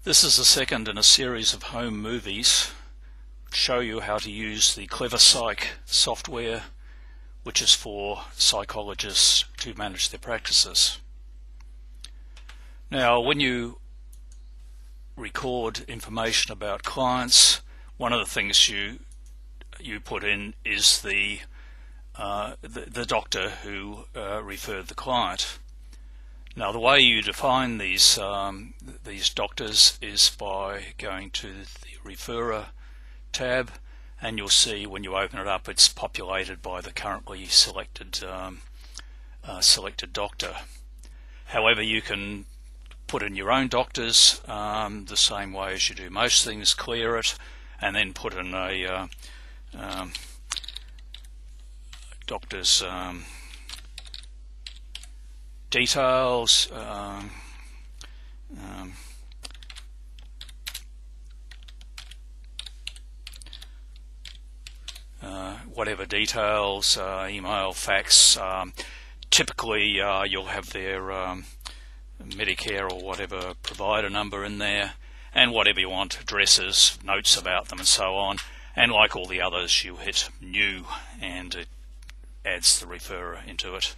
This is the second in a series of home movies which show you how to use the CleverPsych software, which is for psychologists to manage their practices. Now, when you record information about clients, one of the things you put in is the doctor who referred the client. Now, the way you define these doctors is by going to the Referrer tab, and you'll see when you open it up it's populated by the currently selected doctor. However, you can put in your own doctors the same way as you do most things, clear it, and then put in a doctor's details, whatever details, email, fax. Typically you'll have their Medicare or whatever provider number in there, and whatever you want, addresses, notes about them and so on. And like all the others, you hit new and it adds the referrer into it.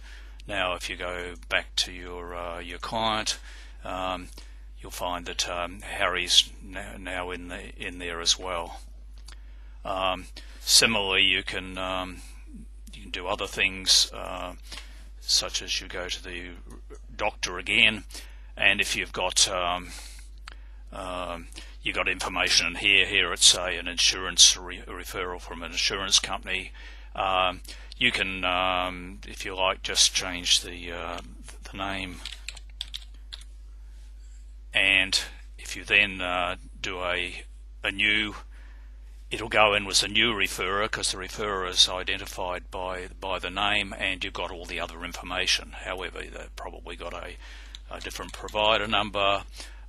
Now if you go back to your client, you'll find that Harry's now in there as well. Similarly, you can do other things, such as you go to the doctor again, and if you've got information in here it's an insurance referral from an insurance company. You can, if you like, just change the name, and if you then do a new, it'll go in with a new referrer because the referrer is identified by the name, and you've got all the other information. However, they've probably got a different provider number.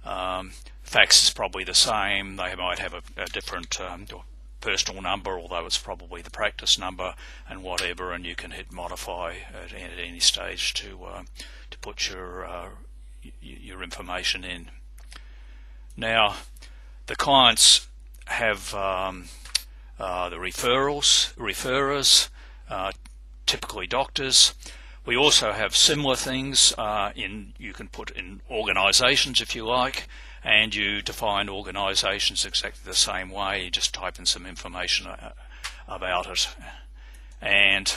Fax is probably the same. They might have a different personal number, although it's probably the practice number and whatever, and you can hit modify at any stage to put your information in. Now, the clients have the referrers, typically doctors. We also have similar things you can put in organisations if you like, and you define organisations exactly the same way. You just type in some information about it. And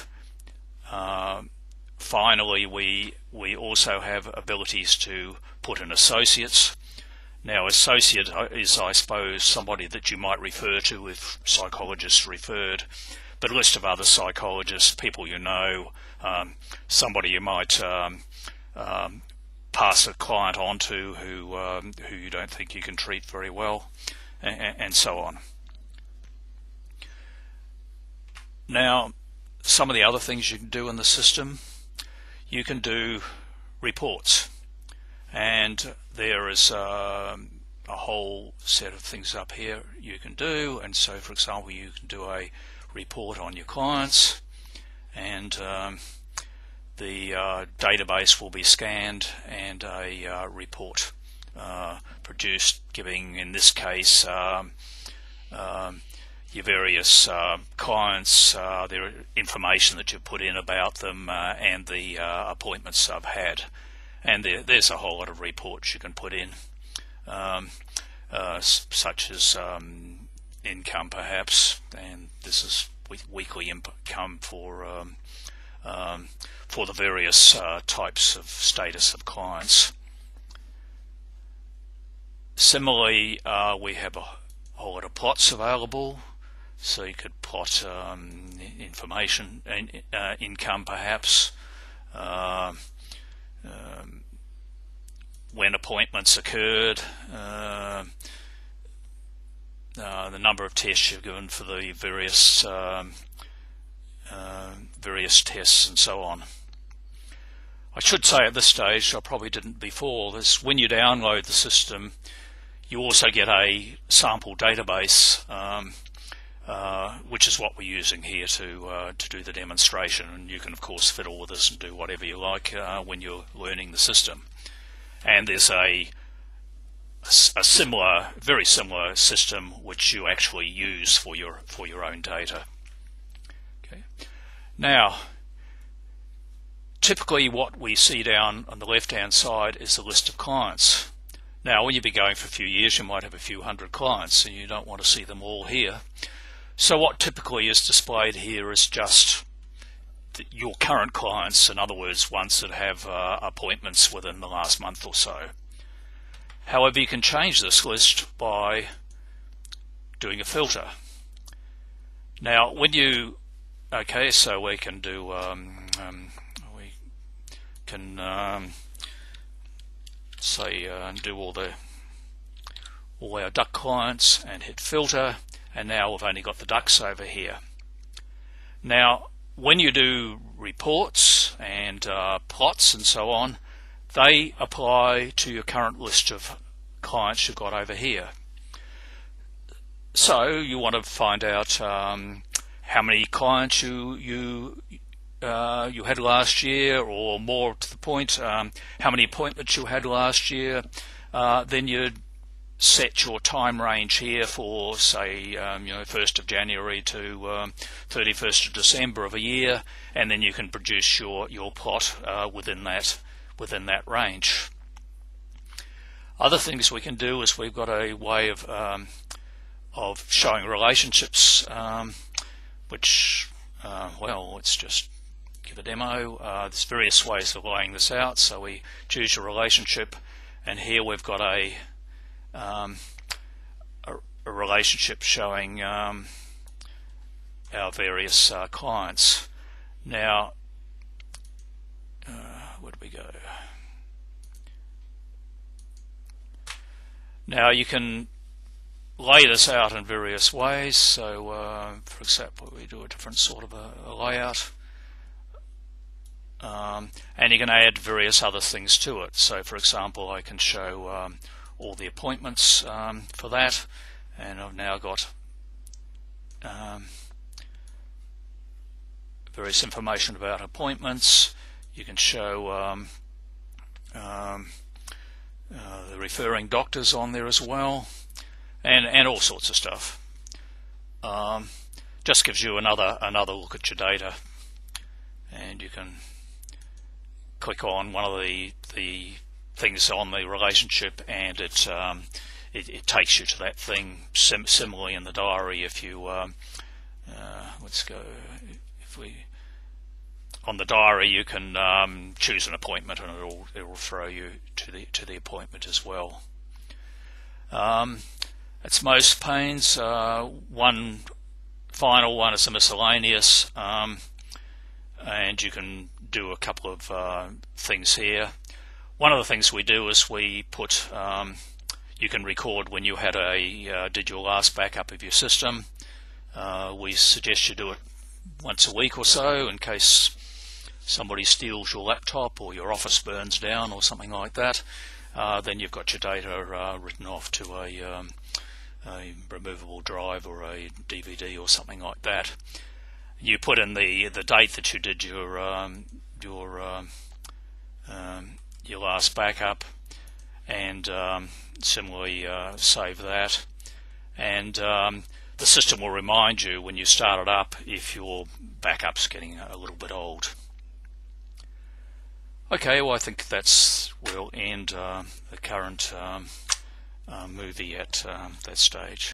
finally, we also have abilities to put in associates. Now, associate is, I suppose, somebody that you might refer to if psychologists referred, but a list of other psychologists, people you know, somebody you might pass a client on to who you don't think you can treat very well, and so on. Now, some of the other things you can do in the system, you can do reports, and there is a whole set of things up here you can do. And so, for example, you can do a report on your clients, and the database will be scanned and a report produced, giving, in this case, your various clients, their information that you put in about them, and the appointments I've had. And there's a whole lot of reports you can put in, such as income perhaps, and this is weekly income for the various types of status of clients. Similarly, we have a whole lot of plots available, so you could plot information and income perhaps, when appointments occurred, the number of tests you've given for the various tests and so on. I should say at this stage, I probably didn't before, is when you download the system, you also get a sample database, which is what we're using here to do the demonstration. And you can of course fiddle with this and do whatever you like when you're learning the system. And there's a a similar, very similar system which you actually use for your own data. Okay. Now, typically what we see down on the left-hand side is the list of clients. Now, when you've been going for a few years, you might have a few hundred clients, and you don't want to see them all here. So what typically is displayed here is just your current clients, in other words, ones that have appointments within the last month or so. However, you can change this list by doing a filter. Now, when you, okay, so we can do, say, do all our duck clients and hit filter, and now we've only got the ducks over here. Now, when you do reports and plots and so on, they apply to your current list of clients you've got over here. So you want to find out how many clients you had last year, or more to the point, how many appointments you had last year. Then you set your time range here for, say, 1st of January to 31st of December of a year, and then you can produce your plot within that range. Other things we can do is we've got a way of showing relationships, which, well, let's just give a demo. There's various ways of laying this out. So we choose a relationship, and here we've got a relationship showing our various clients. Now, where do we go? Now you can lay this out in various ways. So, for example, we do a different sort of a layout. And you can add various other things to it. So, for example, I can show all the appointments for that, and I've now got various information about appointments. You can show the referring doctors on there as well, and all sorts of stuff. Just gives you another look at your data, and you can click on one of the things on the relationship, and it takes you to that thing. Similarly in the diary, if you let's go, if we on the diary, you can choose an appointment, and it'll throw you to the appointment as well. That's most panes. One final one is a miscellaneous, and you can do a couple of things here. One of the things we do is we put, you can record when you had did your last backup of your system. We suggest you do it once a week or so, in case somebody steals your laptop or your office burns down or something like that. Then you've got your data written off to a removable drive or a DVD or something like that. You put in the date that you did your last backup, and similarly save that, and the system will remind you when you start it up if your backup's getting a little bit old. Okay, well, I think we'll end the current movie at that stage.